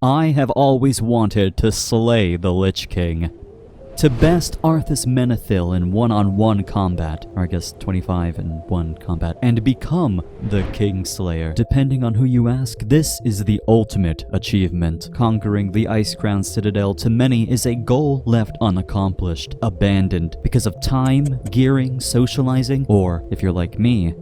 I have always wanted to slay the Lich King. To best Arthas Menethil in one-on-one combat, or I guess 25-in-1 combat, and become the Kingslayer. Depending on who you ask, this is the ultimate achievement. Conquering the Ice-Crown Citadel to many is a goal left unaccomplished, abandoned, because of time, gearing, socializing, or, if you're like me,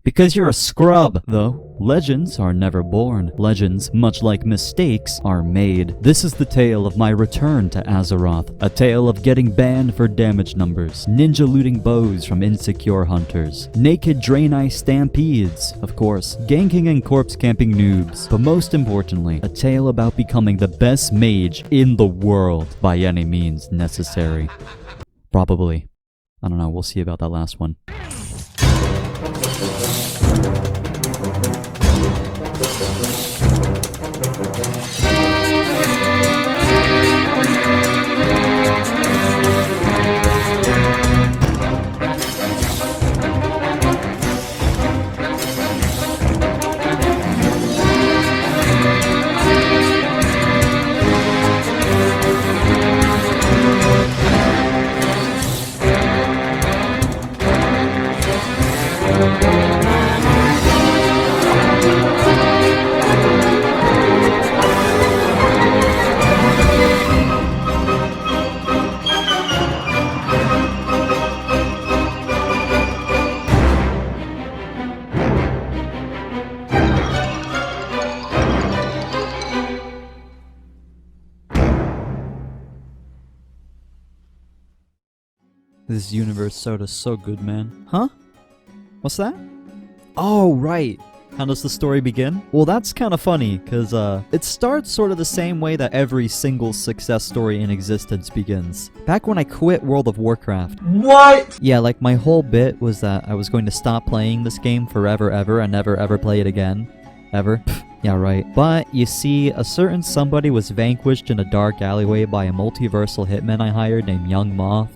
because you're a scrub. Though, legends are never born. Legends, much like mistakes, are made. This is the tale of my return to Azeroth. A tale of getting banned for damage numbers, ninja looting bows from insecure hunters, naked Draenei stampedes, of course, ganking and corpse camping noobs, but most importantly, a tale about becoming the best mage in the world by any means necessary. Probably. I don't know, we'll see about that last one. This universe soda's so good, man. Huh? What's that? Oh, right. How does the story begin? Well, that's kind of funny, because it starts sort of the same way that every single success story in existence begins. Back when I quit World of Warcraft. What? Yeah, like my whole bit was that I was going to stop playing this game forever ever and never ever play it again. Ever. Yeah, right. But, you see, a certain somebody was vanquished in a dark alleyway by a multiversal hitman I hired named Young Moth.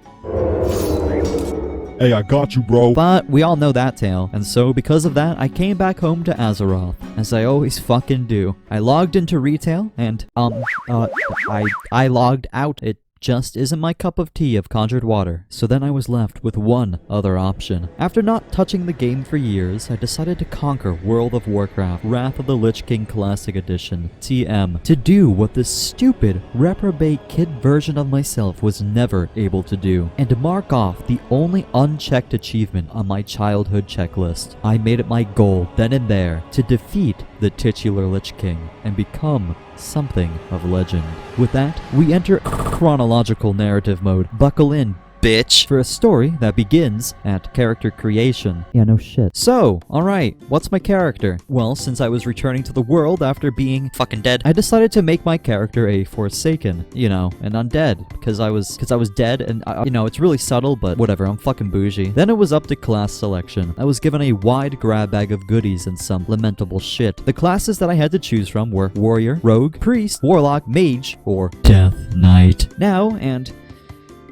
Hey, I got you, bro. But we all know that tale, and so because of that, I came back home to Azeroth, as I always fucking do. I logged into retail, and, I logged out. It just isn't my cup of tea of conjured water. So then I was left with one other option. After not touching the game for years, I decided to conquer World of Warcraft Wrath of the Lich King Classic Edition, TM, to do what this stupid, reprobate kid version of myself was never able to do, and to mark off the only unchecked achievement on my childhood checklist. I made it my goal, then and there, to defeat the titular Lich King and become something of legend. With that, we enter chronological narrative mode. Buckle in, bitch, for a story that begins at character creation. Yeah, no shit. So, alright, what's my character? Well, since I was returning to the world after being fucking dead, I decided to make my character a Forsaken, you know, an undead, because I was dead, and, you know, it's really subtle, but whatever, I'm fucking bougie. Then it was up to class selection. I was given a wide grab bag of goodies and some lamentable shit. The classes that I had to choose from were Warrior, Rogue, Priest, Warlock, Mage, or Death Knight. Now, and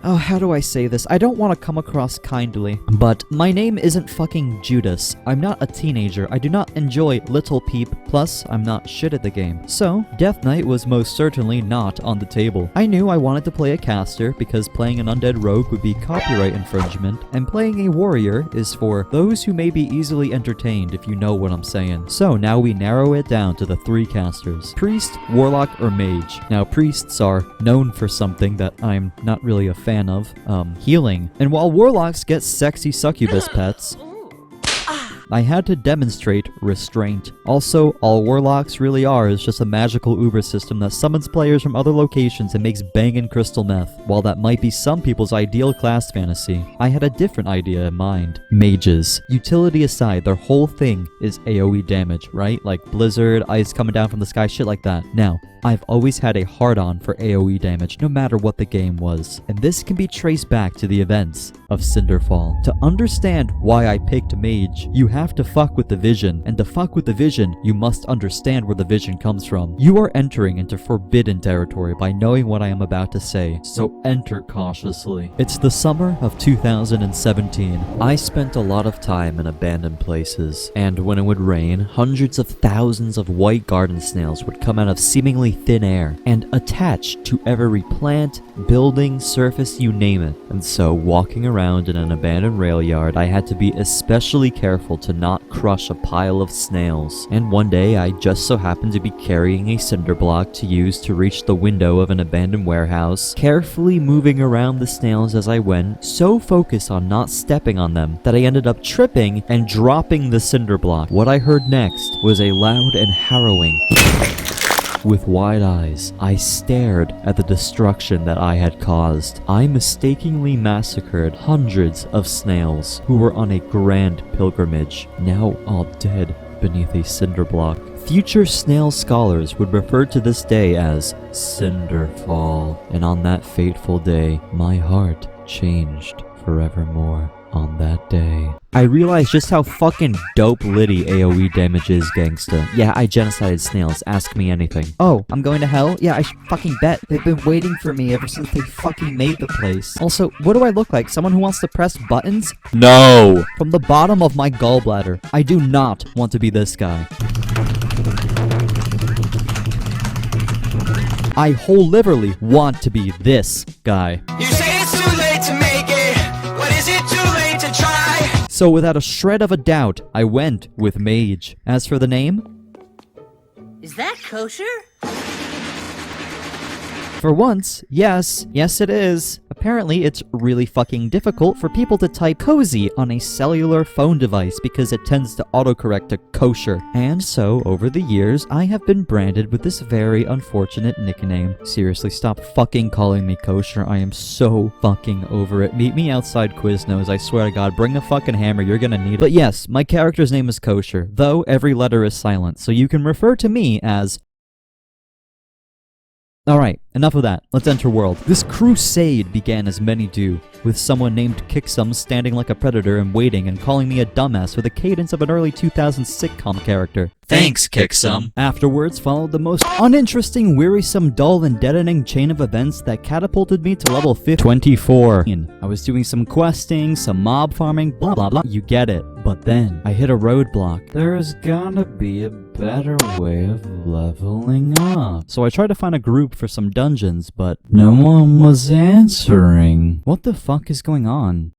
oh, how do I say this? I don't want to come across kindly, but my name isn't fucking Judas. I'm not a teenager. I do not enjoy Little Peep, plus I'm not shit at the game. So, Death Knight was most certainly not on the table. I knew I wanted to play a caster because playing an undead rogue would be copyright infringement, and playing a warrior is for those who may be easily entertained, if you know what I'm saying. So now we narrow it down to the three casters: Priest, Warlock, or Mage. Now, priests are known for something that I'm not really a fan of, healing. And while warlocks get sexy succubus pets, I had to demonstrate restraint. Also, all warlocks really are is just a magical uber system that summons players from other locations and makes bangin' crystal meth. While that might be some people's ideal class fantasy, I had a different idea in mind. Mages. Utility aside, their whole thing is AoE damage, right? Like blizzard, ice coming down from the sky, shit like that. Now, I've always had a hard-on for AoE damage, no matter what the game was. And this can be traced back to the events of Cinderfall. To understand why I picked Mage, you have to fuck with the vision, and to fuck with the vision, you must understand where the vision comes from. You are entering into forbidden territory by knowing what I am about to say, so enter cautiously. It's the summer of 2017. I spent a lot of time in abandoned places, and when it would rain, hundreds of thousands of white garden snails would come out of seemingly thin air and attached to every plant, building, surface, you name it. And so, walking around in an abandoned rail yard, I had to be especially careful to not crush a pile of snails. And one day, I just so happened to be carrying a cinder block to use to reach the window of an abandoned warehouse, carefully moving around the snails as I went, so focused on not stepping on them that I ended up tripping and dropping the cinder block. What I heard next was a loud and harrowing. With wide eyes, I stared at the destruction that I had caused. I mistakenly massacred hundreds of snails who were on a grand pilgrimage, now all dead beneath a cinder block. Future snail scholars would refer to this day as Cinderfall, and on that fateful day, my heart changed forevermore. On that day, I realized just how fucking dope Liddy AoE damage is, gangsta. Yeah, I genocided snails. Ask me anything. Oh, I'm going to hell? Yeah, I should fucking bet. They've been waiting for me ever since they fucking made the place. Also, what do I look like? Someone who wants to press buttons? No! From the bottom of my gallbladder, I do not want to be this guy. I whole-literally want to be this guy. You say it's too late to make it. What is it too late to try? So without a shred of a doubt, I went with Mage. As for the name, is that kosher? For once, yes it is. Apparently, it's really fucking difficult for people to type cozy on a cellular phone device because it tends to autocorrect to kosher. And so, over the years, I have been branded with this very unfortunate nickname. Seriously, stop fucking calling me kosher. I am so fucking over it. Meet me outside Quiznos, I swear to God. Bring the fucking hammer, you're gonna need it. But yes, my character's name is Kosher, though every letter is silent, so you can refer to me as... Alright, enough of that. Let's enter world. This crusade began as many do, with someone named Kicksum standing like a predator and waiting and calling me a dumbass with the cadence of an early 2000s sitcom character. Thanks, Kicksum. Afterwards followed the most uninteresting, wearisome, dull, and deadening chain of events that catapulted me to level 24. I was doing some questing, some mob farming, blah blah blah. You get it. But then, I hit a roadblock. There's gotta be a better way of leveling up. So I tried to find a group for some dungeons, but no one was answering. What the fuck is going on?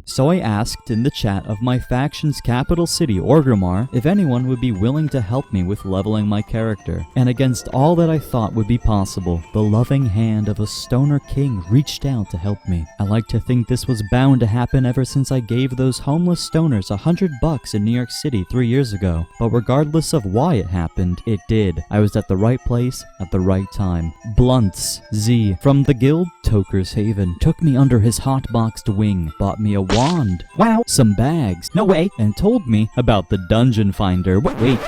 So I asked in the chat of my faction's capital city, Orgrimmar, if anyone would be willing to help me with leveling my character. And against all that I thought would be possible, the loving hand of a stoner king reached out to help me. I like to think this was bound to happen ever since I gave those homeless stoners $100 in New York City 3 years ago. But regardless of why it happened, it did. I was at the right place at the right time. Blunts Z from the guild Toker's Haven took me under his hot-boxed wing, bought me a wand, wow, some bags, no way, and told me about the dungeon finder. Wait,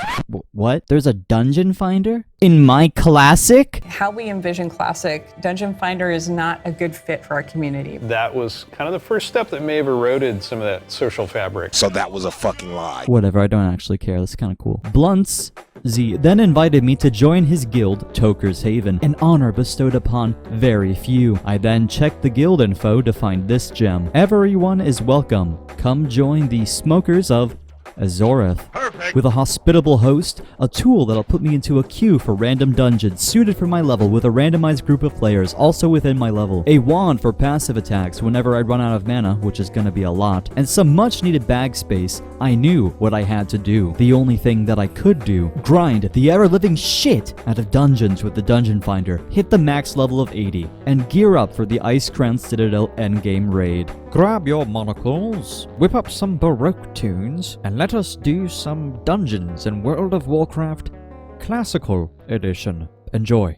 what? There's a dungeon finder? In my classic? How we envision classic, Dungeon Finder is not a good fit for our community. That was kind of the first step that may have eroded some of that social fabric. So that was a fucking lie. Whatever, I don't actually care, that's kind of cool. Blunts Z then invited me to join his guild, Toker's Haven, an honor bestowed upon very few. I then checked the guild info to find this gem. Everyone is welcome. Come join the Smokers of Azoreth. Perfect. With a hospitable host, a tool that'll put me into a queue for random dungeons suited for my level with a randomized group of players also within my level, a wand for passive attacks whenever I run out of mana, which is gonna be a lot, and some much needed bag space. I knew what I had to do. The only thing that I could do, grind the ever-living shit out of dungeons with the Dungeon Finder, hit the max level of 80, and gear up for the Ice Crown Citadel endgame raid. Grab your monocles, whip up some Baroque tunes, and let us do some dungeons in World of Warcraft Classical Edition. Enjoy.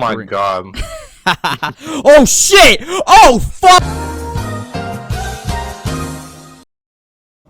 my god. Oh shit! Oh fuck!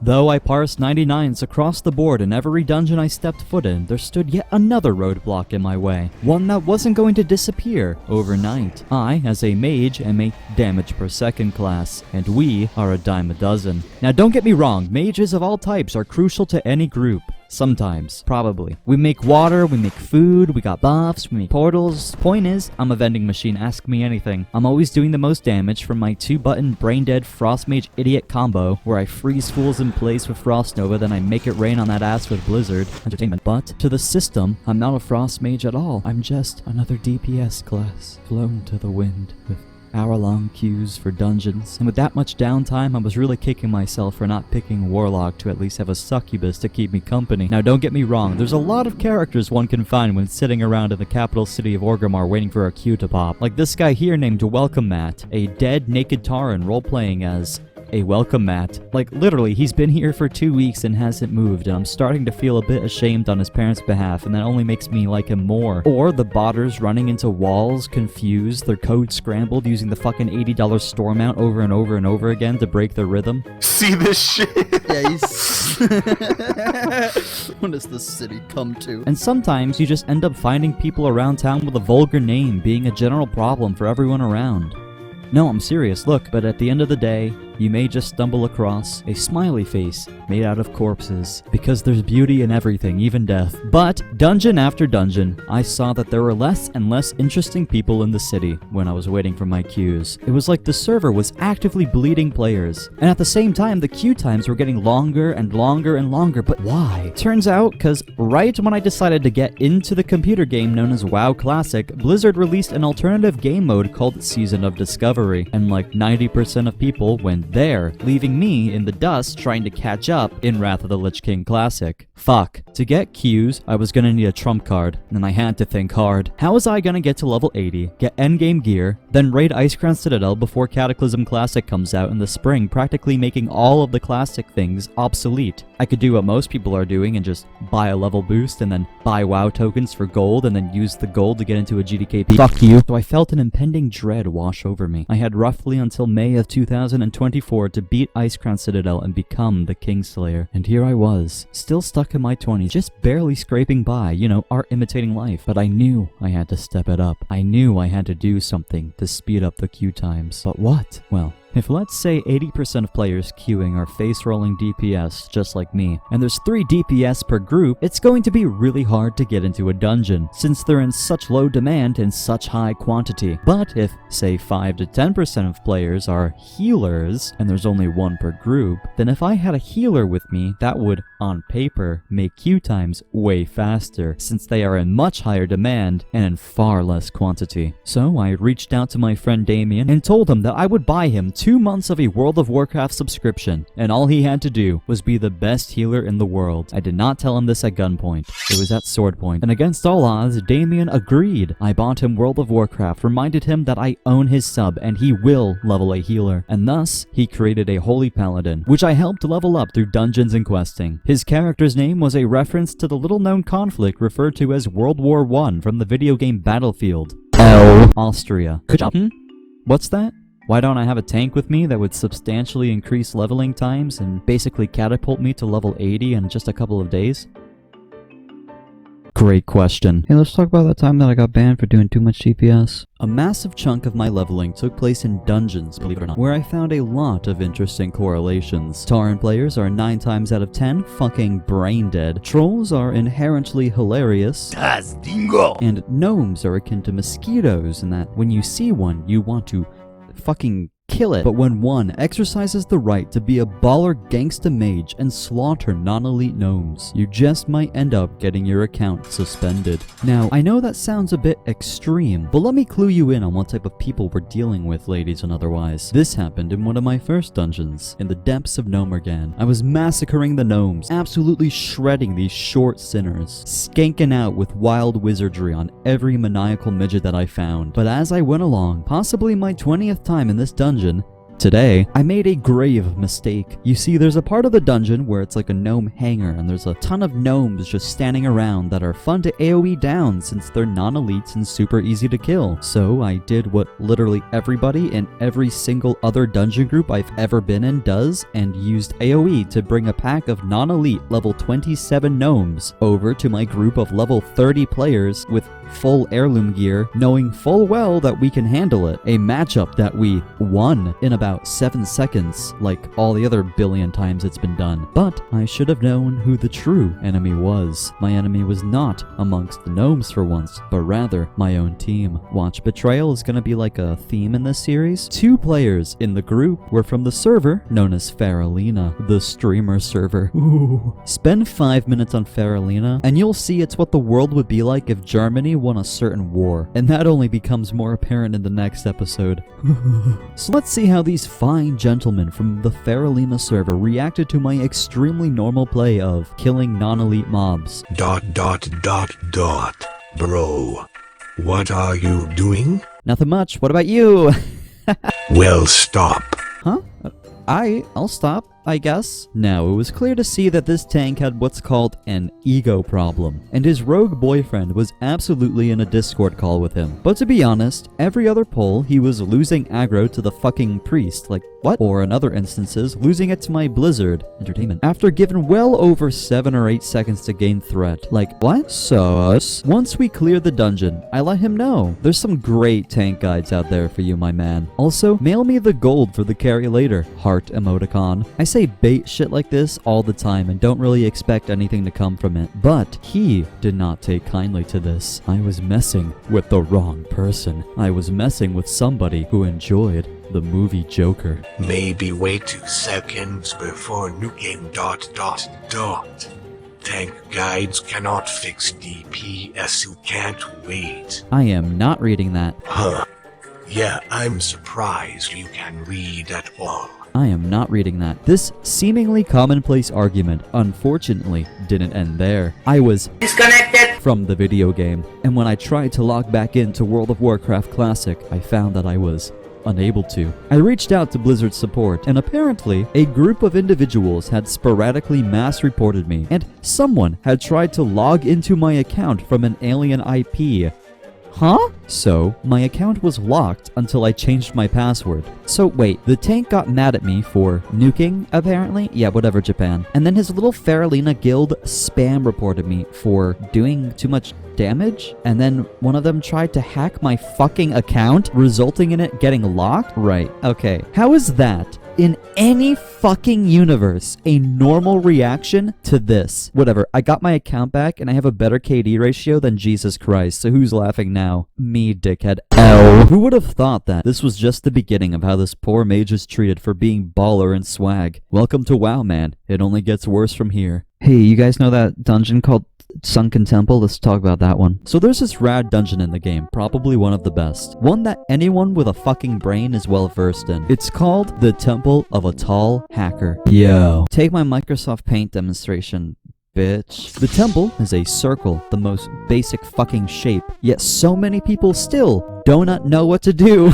Though I parsed 99s across the board in every dungeon I stepped foot in, there stood yet another roadblock in my way. One that wasn't going to disappear overnight. I, as a mage, am a damage per second class, and we are a dime a dozen. Now don't get me wrong, mages of all types are crucial to any group. Sometimes. Probably. We make water, we make food, we got buffs, we make portals. Point is, I'm a vending machine, ask me anything. I'm always doing the most damage from my 2-button brain-dead Frost Mage Idiot combo, where I freeze fools in place with Frost Nova, then I make it rain on that ass with Blizzard. Entertainment. But, to the system, I'm not a Frost Mage at all. I'm just another DPS class, flown to the wind with hour-long queues for dungeons, and with that much downtime, I was really kicking myself for not picking Warlock to at least have a succubus to keep me company. Now don't get me wrong, there's a lot of characters one can find when sitting around in the capital city of Orgrimmar waiting for a queue to pop. Like this guy here named Welcome Matt, a dead naked Tauren role-playing as a welcome mat. Like literally, he's been here for 2 weeks and hasn't moved, and I'm starting to feel a bit ashamed on his parents' behalf, and that only makes me like him more. Or the botters running into walls, confused, their code scrambled, using the fucking $80 store mount over and over and over again to break their rhythm. See this shit? Yeah, he's... When does this city come to? And sometimes you just end up finding people around town with a vulgar name being a general problem for everyone around. No, I'm serious, look, but at the end of the day, you may just stumble across a smiley face made out of corpses, because there's beauty in everything, even death. But, dungeon after dungeon, I saw that there were less and less interesting people in the city when I was waiting for my queues. It was like the server was actively bleeding players, and at the same time, the queue times were getting longer and longer and longer, but why? Turns out, cause right when I decided to get into the computer game known as WoW Classic, Blizzard released an alternative game mode called Season of Discovery, and like 90% of people went there, leaving me in the dust trying to catch up in Wrath of the Lich King Classic. Fuck. To get queues, I was gonna need a trump card, and I had to think hard. How was I gonna get to level 80, get endgame gear, then raid Icecrown Citadel before Cataclysm Classic comes out in the spring, practically making all of the classic things obsolete? I could do what most people are doing and just buy a level boost and then buy WoW tokens for gold and then use the gold to get into a GDKP. Fuck you. So I felt an impending dread wash over me. I had roughly until May of 2024 to beat Icecrown Citadel and become the Kingslayer. And here I was, still stuck in my 20s, just barely scraping by, you know, art imitating life. But I knew I had to step it up. I knew I had to do something to speed up the queue times. But what? Well, if let's say 80% of players queuing are face-rolling DPS just like me, and there's 3 DPS per group, it's going to be really hard to get into a dungeon, since they're in such low demand and such high quantity. But if, say, 5 to 10% of players are healers, and there's only 1 per group, then if I had a healer with me, that would, on paper, make queue times way faster, since they are in much higher demand and in far less quantity. So I reached out to my friend Damien and told him that I would buy him 2 months of a World of Warcraft subscription, and all he had to do was be the best healer in the world. I did not tell him this at gunpoint. It was at sword point. And against all odds, Damien agreed. I bought him World of Warcraft, reminded him that I own his sub and he will level a healer. And thus, he created a Holy Paladin, which I helped level up through dungeons and questing. His character's name was a reference to the little-known conflict referred to as World War I from the video game Battlefield. Austria. Good job. What's that? Why don't I have a tank with me that would substantially increase leveling times and basically catapult me to level 80 in just a couple of days? Great question. Hey, let's talk about that time that I got banned for doing too much DPS. A massive chunk of my leveling took place in dungeons, believe it or not, where I found a lot of interesting correlations. Tauren players are 9 times out of 10 fucking brain dead. Trolls are inherently hilarious. And gnomes are akin to mosquitoes in that when you see one, you want to fucking kill it. But when one exercises the right to be a baller gangsta mage and slaughter non-elite gnomes, you just might end up getting your account suspended. Now, I know that sounds a bit extreme, but let me clue you in on what type of people we're dealing with, ladies and otherwise. This happened in one of my first dungeons, in the depths of Gnomergan. I was massacring the gnomes, absolutely shredding these short sinners, skanking out with wild wizardry on every maniacal midget that I found. But as I went along, possibly my 20th time in this dungeon, Today, I made a grave mistake. You see, there's a part of the dungeon where it's like a gnome hangar, and there's a ton of gnomes just standing around that are fun to AoE down since they're non-elites and super easy to kill. So I did what literally everybody in every single other dungeon group I've ever been in does, and used AoE to bring a pack of non-elite level 27 gnomes over to my group of level 30 players with full heirloom gear, knowing full well that we can handle it. A matchup that we won in about 7 seconds, like all the other billion times it's been done. But I should have known who the true enemy was. My enemy was not amongst the gnomes for once, but rather my own team. Watch, betrayal is gonna be like a theme in this series. 2 players in the group were from the server known as Faralina, the streamer server. Ooh. Spend 5 minutes on Faralina, and you'll see it's what the world would be like if Germany won a certain war, and that only becomes more apparent in the next episode. So let's see how these fine gentlemen from the Faralina server reacted to my extremely normal play of killing non-elite mobs. ... Bro, what are you doing? Nothing much. What about you? Well, stop. Huh? I'll stop, I guess. Now, it was clear to see that this tank had what's called an ego problem, and his rogue boyfriend was absolutely in a Discord call with him. But to be honest, every other pull, he was losing aggro to the fucking priest. Like, what? Or in other instances, losing it to my Blizzard entertainment. After given well over 7 or 8 seconds to gain threat. Like, what? Sus? Once we cleared the dungeon, I let him know. There's some great tank guides out there for you, my man. Also, mail me the gold for the carry later. Heart emoticon. I say bait shit like this all the time and don't really expect anything to come from it. But he did not take kindly to this. I was messing with the wrong person. I was messing with somebody who enjoyed the movie Joker. Maybe wait 2 seconds before nuking ... Tank guides cannot fix DPS, you can't wait. I am not reading that. Huh. Yeah, I'm surprised you can read at all. I am not reading that. This seemingly commonplace argument, unfortunately, didn't end there. I was disconnected from the video game, and when I tried to log back into World of Warcraft Classic, I found that I was unable to. I reached out to Blizzard support, and apparently, a group of individuals had sporadically mass reported me, and someone had tried to log into my account from an alien IP. Huh? So, my account was locked until I changed my password. So wait, the tank got mad at me for nuking, apparently? Yeah, whatever, Japan. And then his little Faralina guild spam reported me for doing too much damage, and then one of them tried to hack my fucking account, resulting in it getting locked? Right, okay. How is that, in any fucking universe, a normal reaction to this? Whatever, I got my account back and I have a better KD ratio than Jesus Christ, so who's laughing now? Me, dickhead. Ow. Who would have thought that this was just the beginning of how this poor mage is treated for being baller and swag? Welcome to WoW, man. It only gets worse from here. Hey, you guys know that dungeon called Sunken Temple? Let's talk about that one. So there's this rad dungeon in the game, probably one of the best. One that anyone with a fucking brain is well versed in. It's called the Temple of a Tall Hacker. Yo. Take my Microsoft Paint demonstration, bitch. The temple is a circle, the most basic fucking shape, yet so many people still do not know what to do.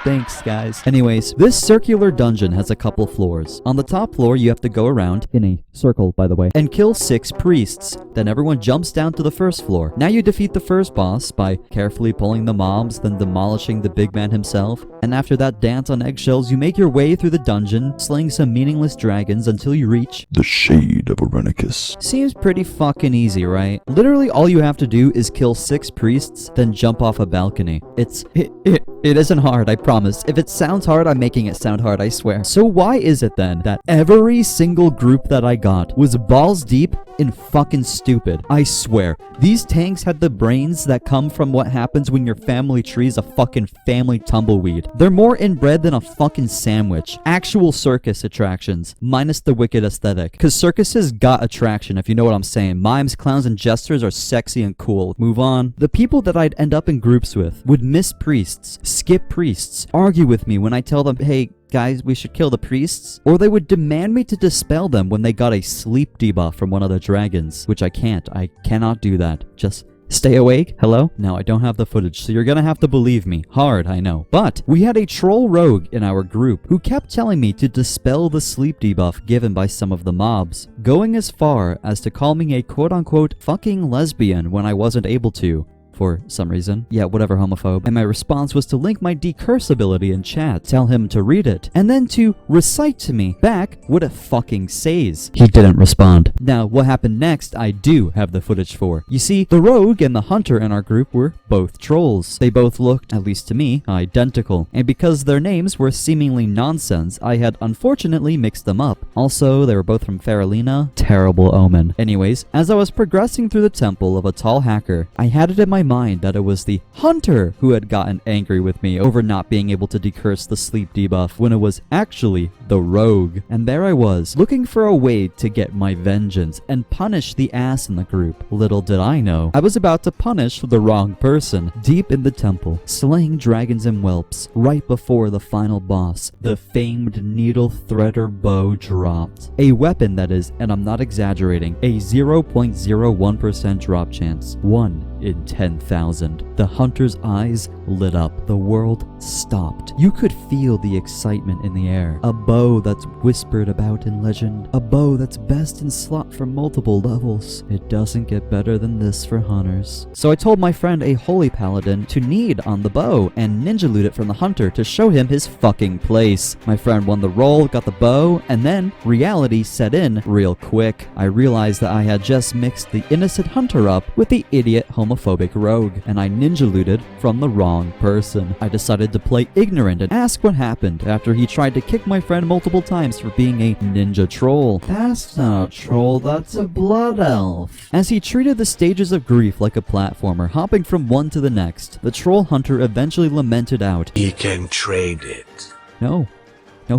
Thanks, guys. Anyways, this circular dungeon has a couple floors. On the top floor, you have to go around, in a circle, by the way, and kill 6 priests. Then everyone jumps down to the first floor. Now you defeat the first boss by carefully pulling the mobs, then demolishing the big man himself. And after that dance on eggshells, you make your way through the dungeon, slaying some meaningless dragons until you reach The Shade of Arenicus. Seems pretty fucking easy, right? Literally all you have to do is kill 6 priests, then jump off a balcony. It isn't hard, I promise. If it sounds hard, I'm making it sound hard, I swear. So why is it then that every single group that I got was balls deep in fucking stupid? I swear, these tanks had the brains that come from what happens when your family tree's a fucking family tumbleweed. They're more inbred than a fucking sandwich. Actual circus attractions, minus the wicked aesthetic. Cause circuses got attraction, if you know what I'm saying. Mimes, clowns, and jesters are sexy and cool. Move on. The people that I'd end up in groups with would miss priests, skip priests, argue with me when I tell them, hey, guys, we should kill the priests, or they would demand me to dispel them when they got a sleep debuff from one of the dragons, which I can't. I cannot do that. Just Stay awake? Hello? Now, I don't have the footage, so you're gonna have to believe me. Hard, I know. But we had a troll rogue in our group who kept telling me to dispel the sleep debuff given by some of the mobs, going as far as to call me a quote-unquote fucking lesbian when I wasn't able to. For some reason. Yeah, whatever, homophobe. And my response was to link my decurse ability in chat, tell him to read it, and then to recite to me back what it fucking says. He didn't respond. Now, what happened next, I do have the footage for. You see, the rogue and the hunter in our group were both trolls. They both looked, at least to me, identical. And because their names were seemingly nonsense, I had unfortunately mixed them up. Also, they were both from Faralina. Terrible omen. Anyways, as I was progressing through the temple of a tall hacker, I had it in my mind that it was the hunter who had gotten angry with me over not being able to decurse the sleep debuff when it was actually the rogue. And there I was, looking for a way to get my vengeance and punish the ass in the group. Little did I know, I was about to punish the wrong person. Deep in the temple, slaying dragons and whelps, right before the final boss, the famed needle threader bow dropped. A weapon that is, and I'm not exaggerating, a 0.01% drop chance. 1 in 10,000. The hunter's eyes lit up. The world stopped. You could feel the excitement in the air. A bow that's whispered about in legend. A bow that's best in slot for multiple levels. It doesn't get better than this for hunters. So I told my friend, a holy paladin, to knead on the bow and ninja loot it from the hunter to show him his fucking place. My friend won the roll, got the bow, and then reality set in real quick. I realized that I had just mixed the innocent hunter up with the idiot homophobic rogue, and I ninja looted from the wrong person. I decided to play ignorant and ask what happened after he tried to kick my friend multiple times for being a ninja troll. That's not a troll, that's a blood elf. As he treated the stages of grief like a platformer, hopping from one to the next, the troll hunter eventually lamented out, He can trade it. No,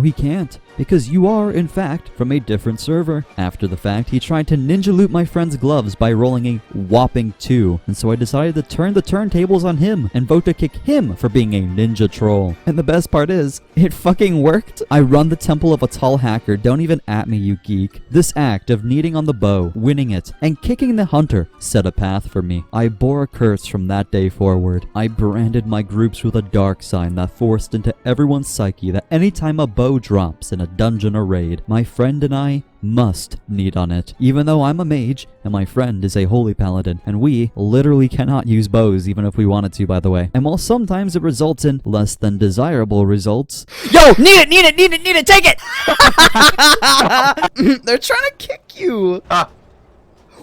he can't. Because you are, in fact, from a different server. After the fact, he tried to ninja loot my friend's gloves by rolling a whopping 2, and so I decided to turn the turntables on him and vote to kick him for being a ninja troll. And the best part is, it fucking worked. I run the temple of a tall hacker, don't even at me, you geek. This act of kneading on the bow, winning it, and kicking the hunter set a path for me. I bore a curse from that day forward. I branded my groups with a dark sign that forced into everyone's psyche that anytime a bow drops in a dungeon or raid, my friend and I must knead on it, even though I'm a mage and my friend is a holy paladin, and we literally cannot use bows even if we wanted to, by the way. And while sometimes it results in less than desirable results, Yo, need it, take it! They're trying to kick you.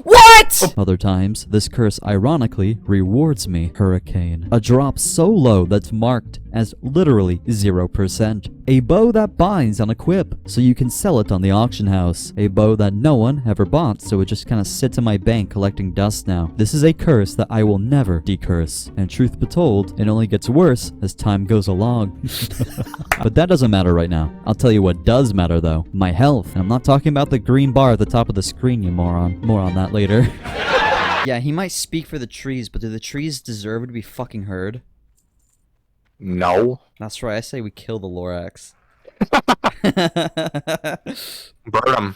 What? other times this curse ironically rewards me. Hurricane, a drop so low that's marked as literally 0%. A bow that binds on equip, so you can sell it on the auction house. A bow that no one ever bought, so it just kind of sits in my bank collecting dust now. This is a curse that I will never decurse, and truth be told, it only gets worse as time goes along. But that doesn't matter right now. I'll tell you what does matter though, my health. And I'm not talking about the green bar at the top of the screen, you moron. More on that later. Yeah, he might speak for the trees, but do the trees deserve to be fucking heard? No. That's right, I say we kill the Lorax. Burn him.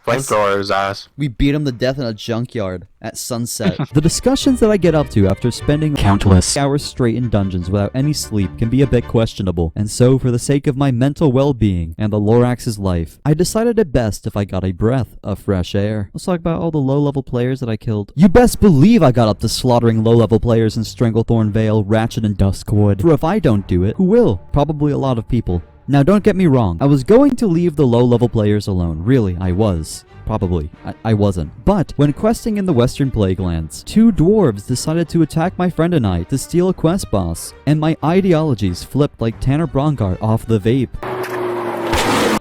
Flamethrower his ass. We beat him to death in a junkyard at sunset. The discussions that I get up to after spending countless hours straight in dungeons without any sleep can be a bit questionable, and so for the sake of my mental well-being and the Lorax's life, I decided it best if I got a breath of fresh air. Let's talk about all the low-level players that I killed. You best believe I got up to slaughtering low-level players in Stranglethorn Vale, Ratchet, and Duskwood. For if I don't do it, who will? Probably a lot of people. Now don't get me wrong, I was going to leave the low-level players alone. Really, I was. Probably. I wasn't. But when questing in the Western Plaguelands, two dwarves decided to attack my friend and I to steal a quest boss, and my ideologies flipped like Tanner Brongar off the vape.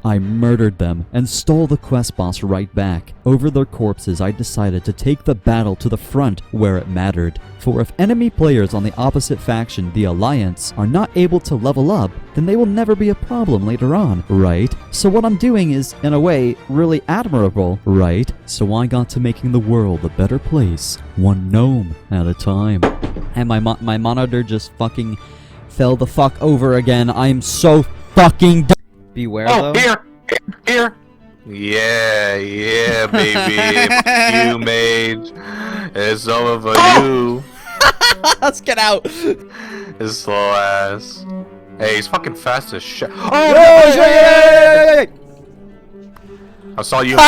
I murdered them and stole the quest boss right back. Over their corpses, I decided to take the battle to the front where it mattered. For if enemy players on the opposite faction, the Alliance, are not able to level up, then they will never be a problem later on, right? So what I'm doing is, in a way, really admirable, right? So I got to making the world a better place, one gnome at a time. And my monitor just fucking fell the fuck over again. I am so fucking Beware, Oh, though. here! Yeah, baby. You mage. It's over for you. Let's get out. His slow ass. Hey, he's fucking fast as shit. Oh, Hey! I saw you. Oh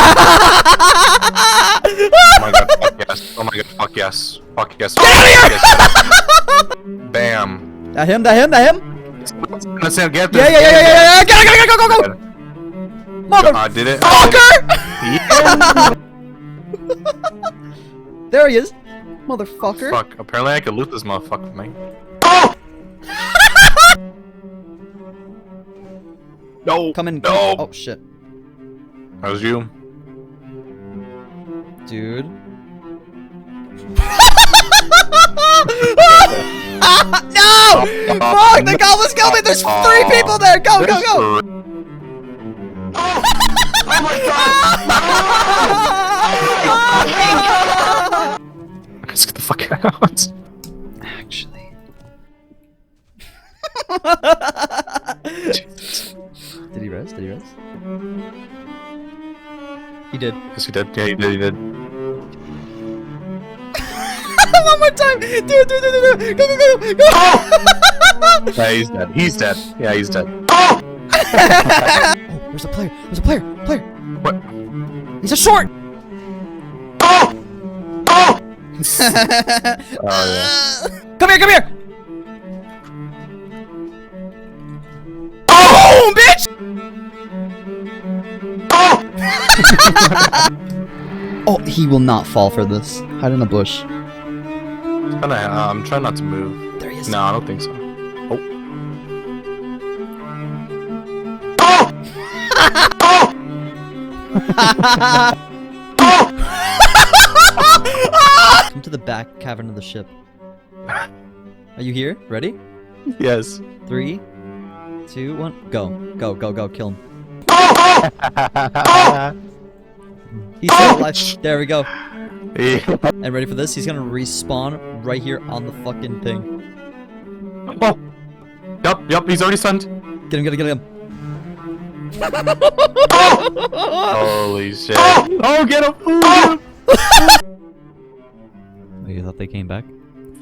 my god, fuck yes. Oh my god, fuck yes. Fuck yes. Get out of here! Bam. That him? Let's get this. Yeah. Go. Mother. I did it. Fucker! Yeah. There he is. Motherfucker. Fuck. Apparently I could loot this motherfucker, man. No. Come in. No. Oh, shit. That was you. Dude. No! Fuck! The goblins killed me! There's 3 people there! Go! Oh my god! Let's get the fuck out. Actually. Did he rest? He did. Yes, he did. Yeah, he did. One more time! Do it! Go! Yeah, he's dead. Yeah, he's dead. Oh, there's a player! What? He's a short! Oh yeah. Come here! Oh, bitch! Oh, he will not fall for this. Hide in the bush. I'm trying not to move. There he is. No, I don't think so. Oh. Come to the back cavern of the ship. Are you here? Ready? Yes. 3, 2, 1, go. Go, kill him. He's still alive. There we go. Yeah. And ready for this? He's gonna respawn right here on the fucking thing. Oh. Yup, he's already stunned. Get him. Holy shit. Oh, get him! Oh, you thought they came back?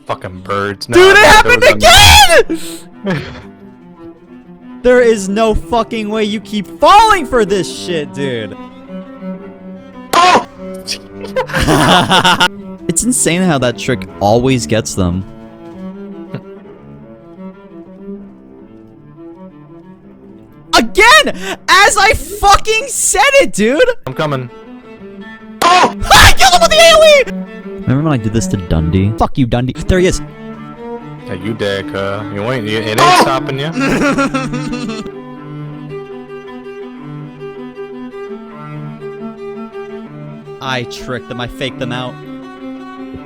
Fucking birds. Dude, it happened again! There is no fucking way you keep falling for this shit, dude. It's insane how that trick always gets them. Again! As I fucking said it, dude! I'm coming. I killed him with the AoE! Remember when I did this to Dundee? Fuck you, Dundee. There he is. Yeah, you dare, it ain't stopping you. I tricked them. I faked them out.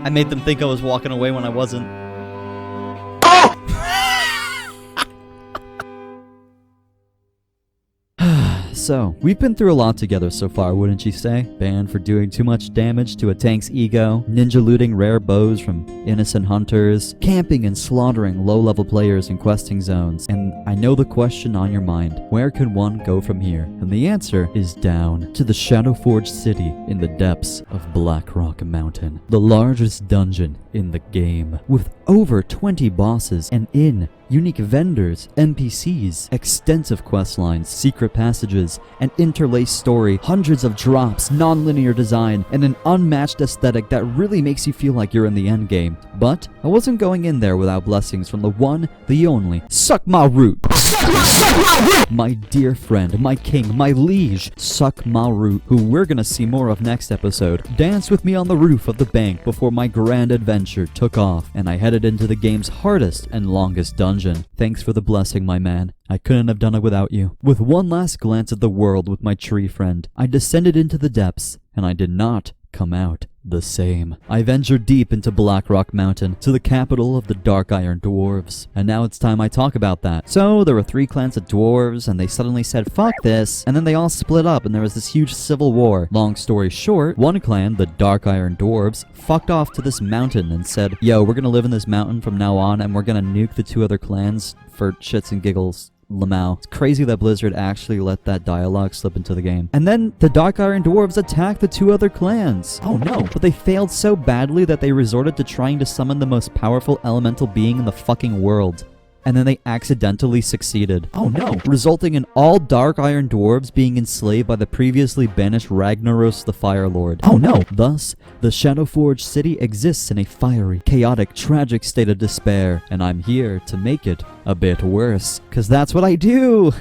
I made them think I was walking away when I wasn't. So, we've been through a lot together so far, wouldn't you say? Banned for doing too much damage to a tank's ego, ninja looting rare bows from innocent hunters, camping and slaughtering low-level players in questing zones. And I know the question on your mind, where can one go from here? And the answer is down to the Shadowforged city in the depths of Blackrock Mountain, the largest dungeon in the game, with over 20 bosses and unique vendors, NPCs, extensive questlines, secret passages, an interlaced story, hundreds of drops, non-linear design, and an unmatched aesthetic that really makes you feel like you're in the endgame. But I wasn't going in there without blessings from the one, the only, SukMyRoot. My dear friend, my king, my liege, SukMyRoot, who we're gonna see more of next episode, danced with me on the roof of the bank before my grand adventure took off, and I headed into the game's hardest and longest dungeon. Thanks for the blessing, my man. I couldn't have done it without you. With one last glance at the world with my tree friend, I descended into the depths, and I did not come out the same. I ventured deep into Blackrock Mountain, to the capital of the Dark Iron Dwarves. And now it's time I talk about that. So, there were 3 clans of dwarves, and they suddenly said, fuck this, and then they all split up, and there was this huge civil war. Long story short, one clan, the Dark Iron Dwarves, fucked off to this mountain and said, yo, we're gonna live in this mountain from now on, and we're gonna nuke the 2 other clans for shits and giggles. Lamau. It's crazy that Blizzard actually let that dialogue slip into the game. And then the Dark Iron Dwarves attacked the 2 other clans. Oh no, but they failed so badly that they resorted to trying to summon the most powerful elemental being in the fucking world. And then they accidentally succeeded. Oh no! Resulting in all Dark Iron Dwarves being enslaved by the previously banished Ragnaros the Fire Lord. Oh no! Thus, the Shadowforge city exists in a fiery, chaotic, tragic state of despair, and I'm here to make it a bit worse. 'Cause that's what I do!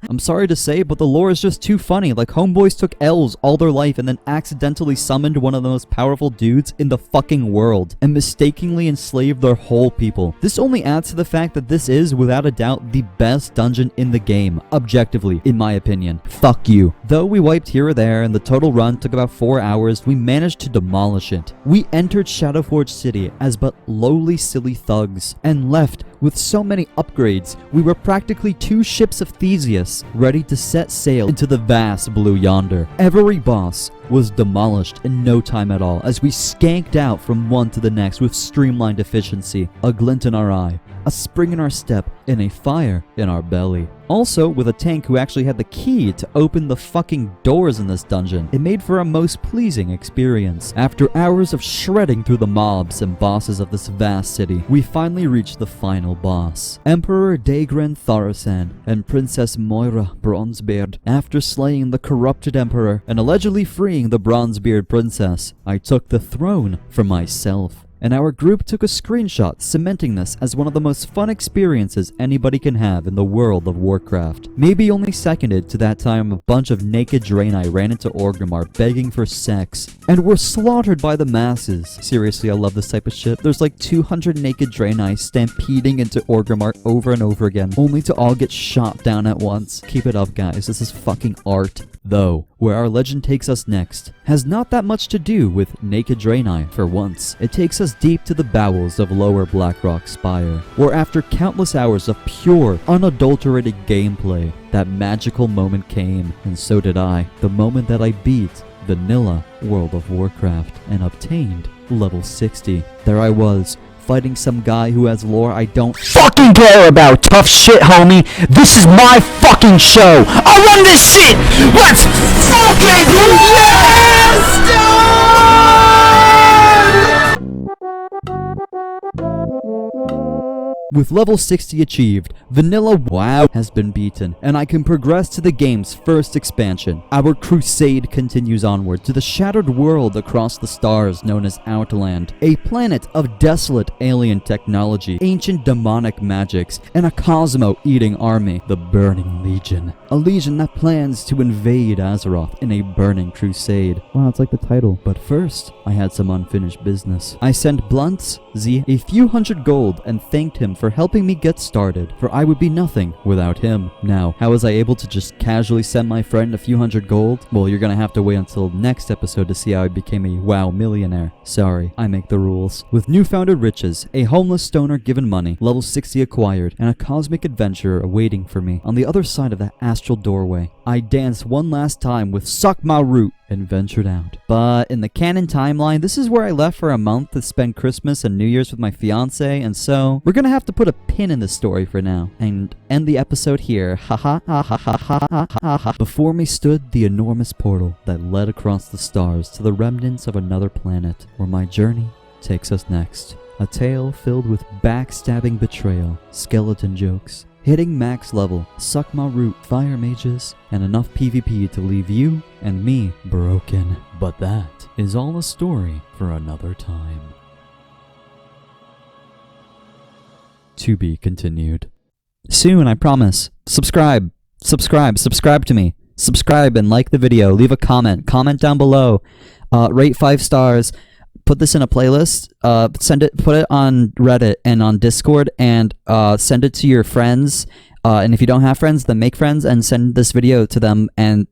I'm sorry to say, but the lore is just too funny. Like, homeboys took L's all their life and then accidentally summoned one of the most powerful dudes in the fucking world and mistakenly enslaved their whole people. This only adds to the fact that this is, without a doubt, the best dungeon in the game, objectively, in my opinion. Fuck you. Though we wiped here or there and the total run took about 4 hours, we managed to demolish it. We entered Shadowforge City as but lowly silly thugs and left with so many upgrades. We were practically 2 ships of Theseus, ready to set sail into the vast blue yonder. Every boss was demolished in no time at all as we skanked out from one to the next with streamlined efficiency, a glint in our eye, a spring in our step, and a fire in our belly. Also, with a tank who actually had the key to open the fucking doors in this dungeon, it made for a most pleasing experience. After hours of shredding through the mobs and bosses of this vast city, we finally reached the final boss. Emperor Daegren Tharasan and Princess Moira Bronzebeard. After slaying the corrupted emperor and allegedly freeing the Bronzebeard princess, I took the throne for myself. And our group took a screenshot cementing this as one of the most fun experiences anybody can have in the World of Warcraft. Maybe only seconded to that time a bunch of naked Draenei ran into Orgrimmar begging for sex and were slaughtered by the masses. Seriously, I love this type of shit. There's like 200 naked Draenei stampeding into Orgrimmar over and over again, only to all get shot down at once. Keep it up, guys. This is fucking art. Though, where our legend takes us next has not that much to do with naked Draenei for once. It takes us deep to the bowels of lower Blackrock Spire, where after countless hours of pure, unadulterated gameplay, that magical moment came, and so did I. The moment that I beat vanilla World of Warcraft and obtained level 60. There I was, fighting some guy who has lore I don't fucking care about. Tough shit, homie. This is my fucking show. I run this shit. Let's fucking With level 60 achieved, Vanilla WoW has been beaten, and I can progress to the game's first expansion. Our crusade continues onward to the shattered world across the stars known as Outland, a planet of desolate alien technology, ancient demonic magics, and a Cosmo-eating army, the Burning Legion. A legion that plans to invade Azeroth in a burning crusade. Wow, it's like the title. But first, I had some unfinished business. I sent Bluntz Z a few hundred gold and thanked him for helping me get started, for I would be nothing without him. Now, how was I able to just casually send my friend a few hundred gold? Well, you're gonna have to wait until next episode to see how I became a WoW millionaire. Sorry, I make the rules. With newfounded riches, a homeless stoner given money, level 60 acquired, and a cosmic adventurer awaiting for me on the other side of that astral doorway, I danced one last time with SukMyRoot and ventured out. But in the canon timeline, this is where I left for a month to spend Christmas and New Year's with my fiance, and so we're gonna have to put a pin in the story for now and end the episode here. Haha ha ha ha ha ha ha ha. Before me stood the enormous portal that led across the stars to the remnants of another planet, where my journey takes us next. A tale filled with backstabbing betrayal, skeleton jokes, hitting max level, SukMyRoot, fire mages, and enough PvP to leave you and me broken. But that is all a story for another time. To be continued. Soon, I promise. Subscribe to me. Subscribe and like the video. Leave a comment. Comment down below. Rate 5 stars. Put this in a playlist, put it on Reddit and on Discord, and send it to your friends. And if you don't have friends, then make friends and send this video to them, and